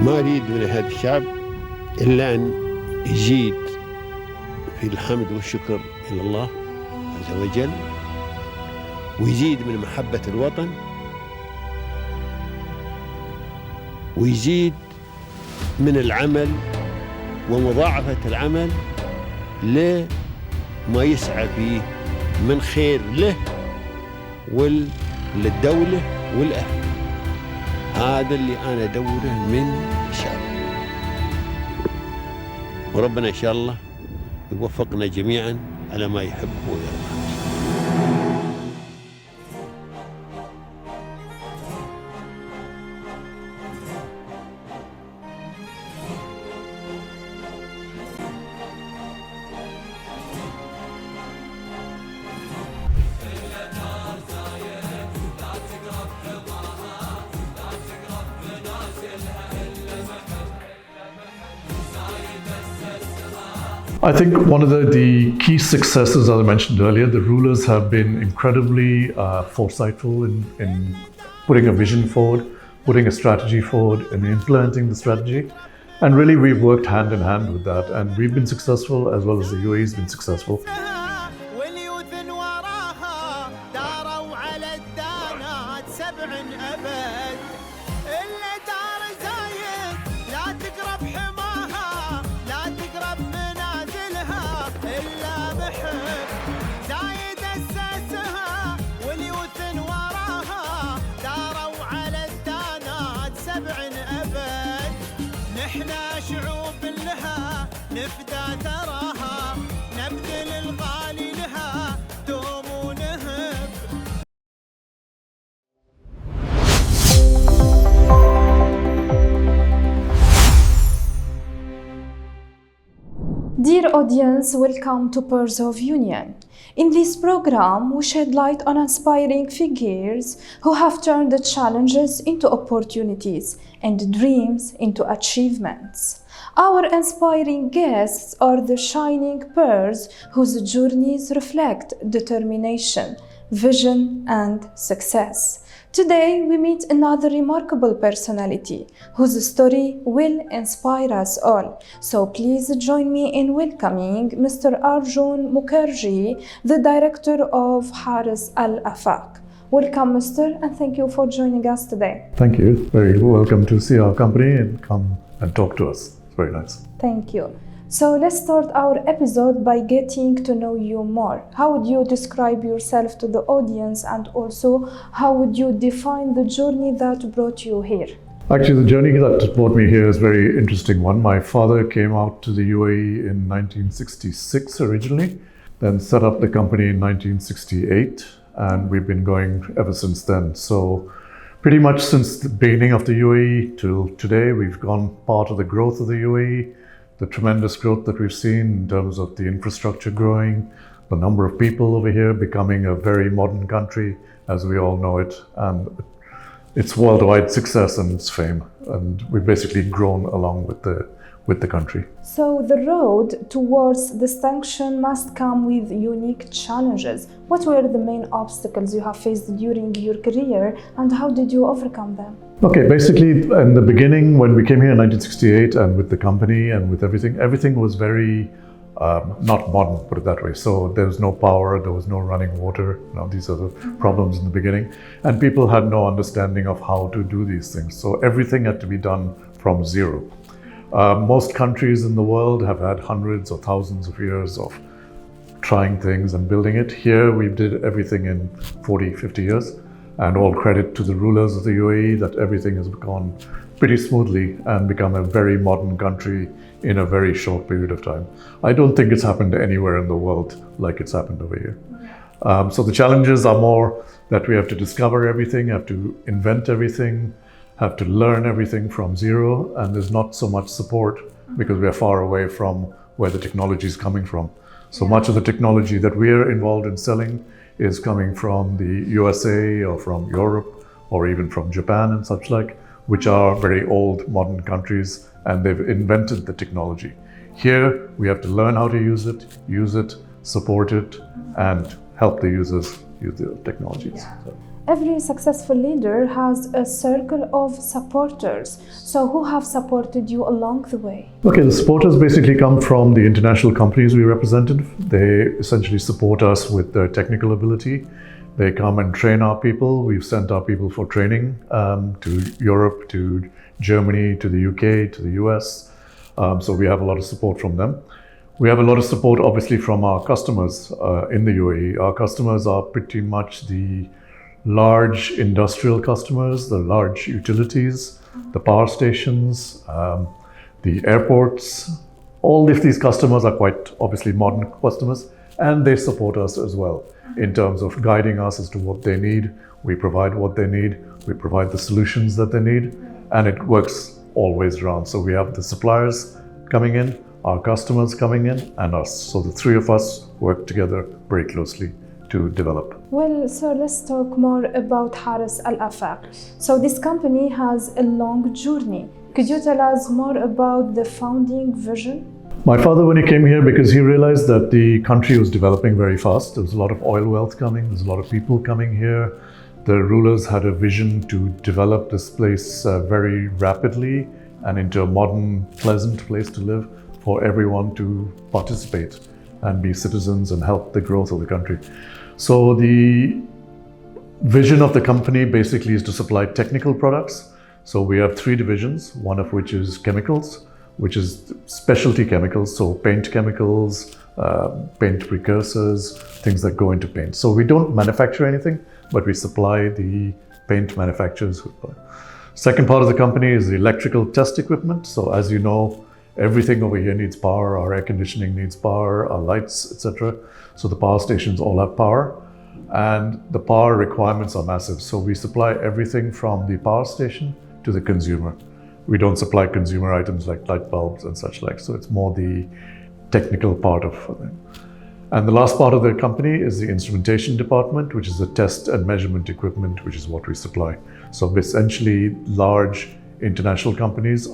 ما أريد من هذا الشعب إلا أن يزيد في الحمد والشكر إلى الله عز وجل، ويزيد من محبة الوطن، ويزيد من العمل ومضاعفة العمل لما يسعى فيه من خير له وللدولة والأهل. هذا اللي أنا أدوره من الشعب، وربنا إن شاء الله يوفقنا جميعا على ما يحب ويرضى. I think one of the key successes, as I mentioned earlier, the rulers have been incredibly foresightful in putting a vision forward, putting a strategy forward, and implementing the strategy. And really, we've worked hand in hand with that, and we've been successful as well as the UAE has been successful. احنا شعوب لها نفدى تراها، نبذل الغالي لها دوم ونهب. Dear audience, welcome to Pearls of Union. In this program, we shed light on inspiring figures who have turned the challenges into opportunities and dreams into achievements. Our inspiring guests are the shining pearls whose journeys reflect determination, vision, and success. Today, we meet another remarkable personality whose story will inspire us all. So please join me in welcoming Mr. Arjun Mukerji, the director of Haris Al Afaq. Welcome, Mr., and thank you for joining us today. Thank you. Very welcome to see our company and come and talk to us. It's very nice. Thank you. So let's start our episode by getting to know you more. How would you describe yourself to the audience, and also how would you define the journey that brought you here? Actually, the journey that brought me here is a very interesting one. My father came out to the UAE in 1966 originally, then set up the company in 1968, and we've been going ever since then. So pretty much since the beginning of the UAE till today, we've gone part of the growth of the UAE, the tremendous growth that we've seen in terms of the infrastructure growing, the number of people over here becoming a very modern country as we all know it, and its worldwide success and its fame. And we've basically grown along with the country. So the road towards distinction must come with unique challenges. What were the main obstacles you have faced during your career, and how did you overcome them? Okay, basically in the beginning when we came here in 1968 and with the company and with everything was very not modern, put it that way. So there was no power, there was no running water. These are the problems in the beginning. And people had no understanding of how to do these things. So everything had to be done from zero. Most countries in the world have had hundreds or thousands of years of trying things and building it. Here we did everything in 40, 50 years. And all credit to the rulers of the UAE that everything has gone pretty smoothly and become a very modern country in a very short period of time. I don't think it's happened anywhere in the world like it's happened over here. So the challenges are more that we have to discover everything, have to invent everything, have to learn everything from zero, and there's not so much support because we are far away from where the technology is coming from. So much of the technology that we are involved in selling is coming from the USA or from Europe or even from Japan and such like, which are very old modern countries, and they've invented the technology. Here we have to learn how to use it, support it, and help the users use the technologies. Yeah. Every successful leader has a circle of supporters. So who have supported you along the way? Okay, the supporters basically come from the international companies we represented. They essentially support us with their technical ability. They come and train our people. We've sent our people for training to Europe, to Germany, to the UK, to the US. So we have a lot of support from them. We have a lot of support, obviously, from our customers in the UAE. Our customers are pretty much the large industrial customers, the large utilities, the power stations, the airports. All of these customers are quite obviously modern customers, and they support us as well in terms of guiding us as to what they need. We provide what they need, we provide the solutions that they need, and it works always around. So we have the suppliers coming in, our customers coming in, and us. So the three of us work together very closely to develop. Well, so let's talk more about Haris Al Afaq. So this company has a long journey. Could you tell us more about the founding vision? My father, when he came here, because he realized that the country was developing very fast, there was a lot of oil wealth coming, there's a lot of people coming here. The rulers had a vision to develop this place very rapidly and into a modern, pleasant place to live for everyone to participate and be citizens and help the growth of the country. So the vision of the company basically is to supply technical products. So we have three divisions, one of which is chemicals, which is specialty chemicals, so paint chemicals, paint precursors, things that go into paint. So we don't manufacture anything, but we supply the paint manufacturers. Second part of the company is the electrical test equipment. So as you know, everything over here needs power. Our air conditioning needs power, our lights, etc. So the power stations all have power, and the power requirements are massive. So we supply everything from the power station to the consumer. We don't supply consumer items like light bulbs and such like. So it's more the technical part of it. And the last part of the company is the instrumentation department, which is the test and measurement equipment, which is what we supply. So essentially, large international companies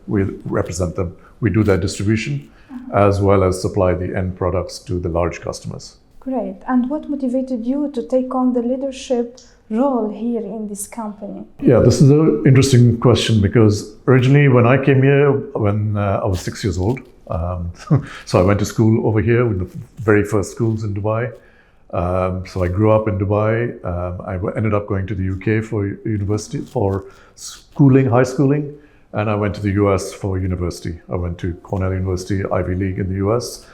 we represent them. We do their distribution as well as supply the end products to the large customers. Great. And what motivated you to take on the leadership role here in this company? Yeah, this is an interesting question because originally when I came here, when I was 6 years old, so I went to school over here with the very first schools in Dubai. So I grew up in Dubai. I ended up going to the UK for university, for schooling, high schooling, and I went to the US for university. I went to Cornell University, Ivy League in the US.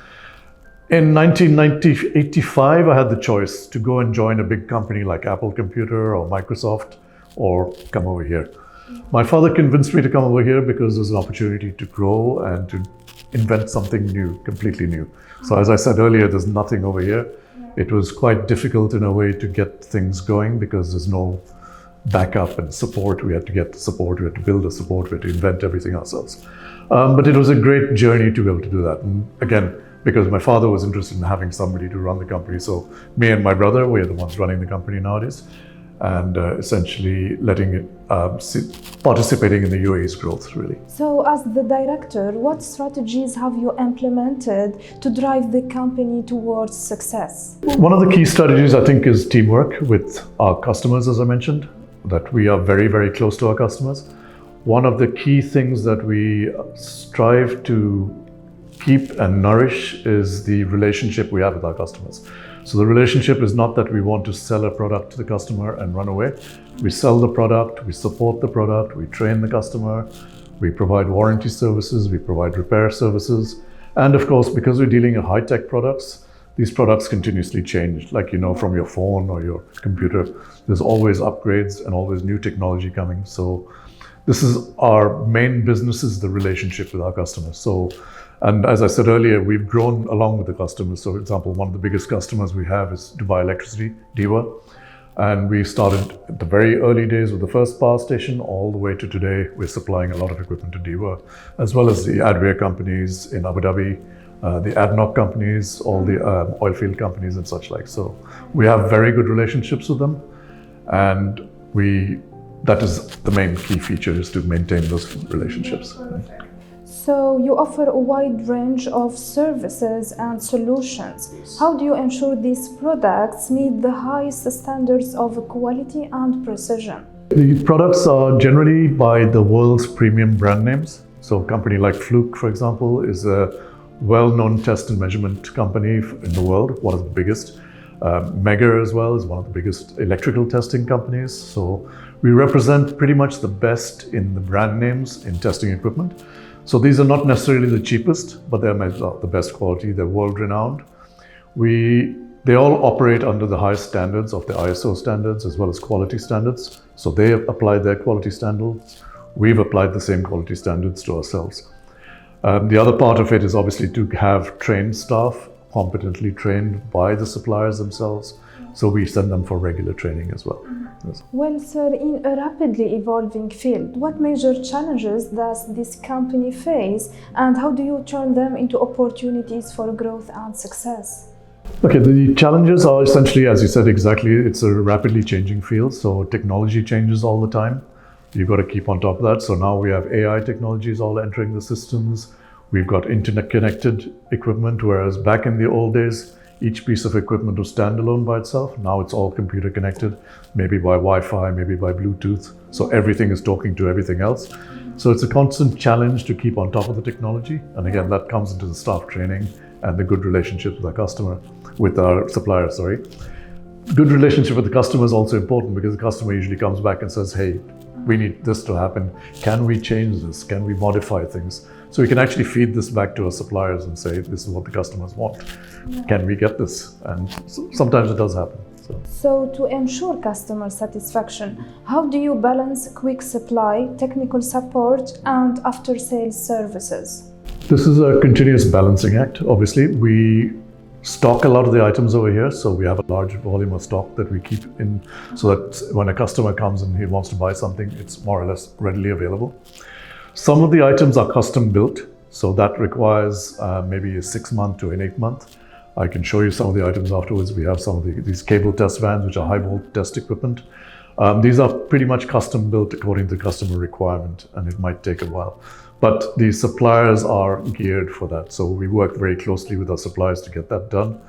In 1985, I had the choice to go and join a big company like Apple Computer or Microsoft, or come over here. My father convinced me to come over here because there's an opportunity to grow and to invent something new, completely new. So as I said earlier, there's nothing over here. It was quite difficult in a way to get things going because there's no backup and support. We had to get the support, we had to build the support, we had to invent everything ourselves. But it was a great journey to be able to do that. And again, because my father was interested in having somebody to run the company. So me and my brother, we're the ones running the company nowadays, and essentially letting it, participating in the UAE's growth, really. So as the director, what strategies have you implemented to drive the company towards success? One of the key strategies, I think, is teamwork with our customers, as I mentioned, that we are very, very close to our customers. One of the key things that we strive to keep and nourish is the relationship we have with our customers. So the relationship is not that we want to sell a product to the customer and run away. We sell the product, we support the product, we train the customer, we provide warranty services, we provide repair services. And of course, because we're dealing in high-tech products, these products continuously change. Like, you know, from your phone or your computer, there's always upgrades and always new technology coming. So this is our main business, is the relationship with our customers. So, and as I said earlier, we've grown along with the customers. So for example, one of the biggest customers we have is Dubai Electricity, DEWA. And we started at the very early days with the first power station all the way to today. We're supplying a lot of equipment to DEWA, as well as the Adware companies in Abu Dhabi, the ADNOC companies, all the oil field companies and such like. So we have very good relationships with them. And that is the main key feature, is to maintain those relationships. So you offer a wide range of services and solutions. How do you ensure these products meet the highest standards of quality and precision? The products are generally by the world's premium brand names. So a company like Fluke, for example, is a well-known test and measurement company in the world, one of the biggest. Megger as well is one of the biggest electrical testing companies. So we represent pretty much the best in the brand names in testing equipment. So these are not necessarily the cheapest, but they're the best quality, they're world-renowned. They all operate under the highest standards of the ISO standards as well as quality standards. So they have applied their quality standards. We've applied the same quality standards to ourselves. The other part of it is obviously to have trained staff, competently trained by the suppliers themselves. So we send them for regular training as well. Yes. Well, sir, in a rapidly evolving field, what major challenges does this company face and how do you turn them into opportunities for growth and success? Okay, the challenges are essentially, as you said, exactly, it's a rapidly changing field. So technology changes all the time. You've got to keep on top of that. So now we have AI technologies all entering the systems. We've got internet connected equipment, whereas back in the old days, each piece of equipment was standalone by itself. Now it's all computer connected, maybe by Wi-Fi, maybe by Bluetooth. So everything is talking to everything else. So it's a constant challenge to keep on top of the technology. And again, that comes into the staff training and the good relationship with our suppliers, sorry. Good relationship with the customer is also important because the customer usually comes back and says, hey, we need this to happen. Can we change this? Can we modify things? So we can actually feed this back to our suppliers and say, this is what the customers want. Can we get this? And sometimes it does happen. So to ensure customer satisfaction, how do you balance quick supply, technical support, and after-sales services? This is a continuous balancing act. Obviously, we stock a lot of the items over here, so we have a large volume of stock that we keep in so that when a customer comes and he wants to buy something, it's more or less readily available. Some of the items are custom built, so that requires maybe a 6-month to an 8-month. I can show you some of the items afterwards. We have some of these cable test vans, which are high volt test equipment. These are pretty much custom built according to customer requirement, and it might take a while. But the suppliers are geared for that. So we work very closely with our suppliers to get that done.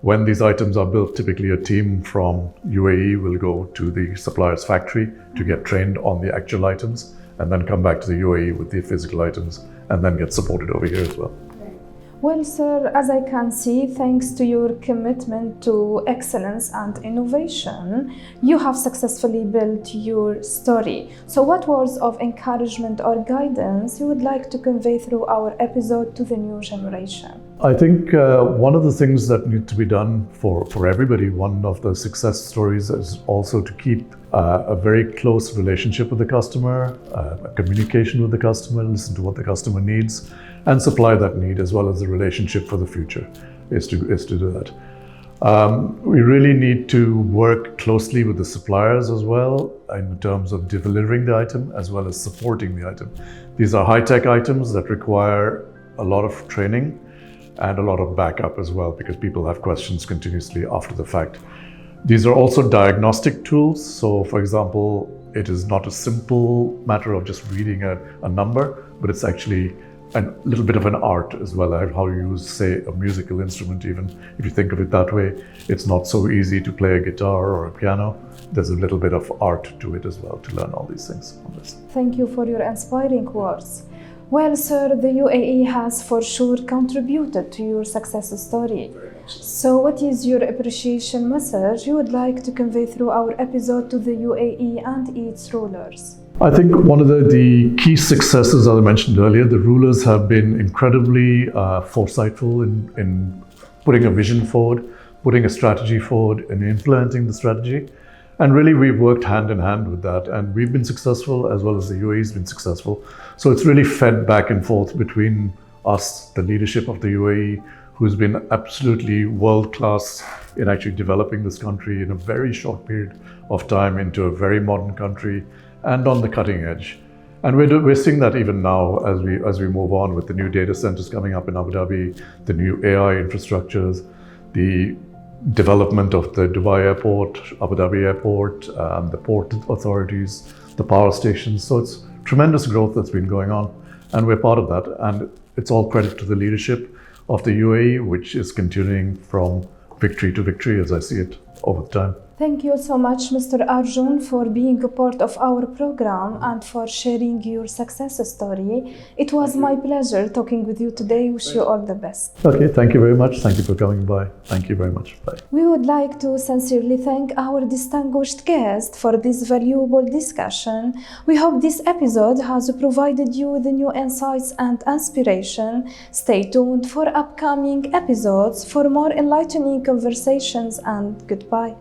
When these items are built, typically a team from UAE will go to the supplier's factory to get trained on the actual items and then come back to the UAE with the physical items and then get supported over here as well. Well, sir, as I can see, thanks to your commitment to excellence and innovation, you have successfully built your story. So what words of encouragement or guidance you would like to convey through our episode to the new generation? I think one of the things that need to be done for everybody, one of the success stories is also to keep a very close relationship with the customer, communication with the customer, listen to what the customer needs, and supply that need as well as the relationship for the future is to do that. We really need to work closely with the suppliers as well in terms of delivering the item as well as supporting the item. These are high-tech items that require a lot of training and a lot of backup as well because people have questions continuously after the fact. These are also diagnostic tools. So for example, it is not a simple matter of just reading a number, but it's actually a little bit of an art as well, how you use, say, a musical instrument. Even if you think of it that way, it's not so easy to play a guitar or a piano. There's a little bit of art to it as well to learn all these things on this. Thank you for your inspiring words. Well, sir, the UAE has for sure contributed to your success story. So what is your appreciation message you would like to convey through our episode to the UAE and its rulers? I think one of the key successes, as I mentioned earlier, the rulers have been incredibly foresightful in putting a vision forward, putting a strategy forward, and implementing the strategy. And really, we've worked hand in hand with that. And we've been successful as well as the UAE's been successful. So it's really fed back and forth between us, the leadership of the UAE, who's been absolutely world-class in actually developing this country in a very short period of time into a very modern country and on the cutting edge. And we're seeing that even now as we move on with the new data centers coming up in Abu Dhabi, the new AI infrastructures, the development of the Dubai airport, Abu Dhabi airport, the port authorities, the power stations. So it's tremendous growth that's been going on. and we're part of that. And it's all credit to the leadership of the UAE, which is continuing from victory to victory, as I see it over time. Thank you so much, Mr. Arjun, for being a part of our program and for sharing your success story. It was my pleasure talking with you today. Wish you all the best. Okay, thank you very much. Thank you for coming by. Thank you very much. Bye. We would like to sincerely thank our distinguished guest for this valuable discussion. We hope this episode has provided you with new insights and inspiration. Stay tuned for upcoming episodes for more enlightening conversations, and goodbye.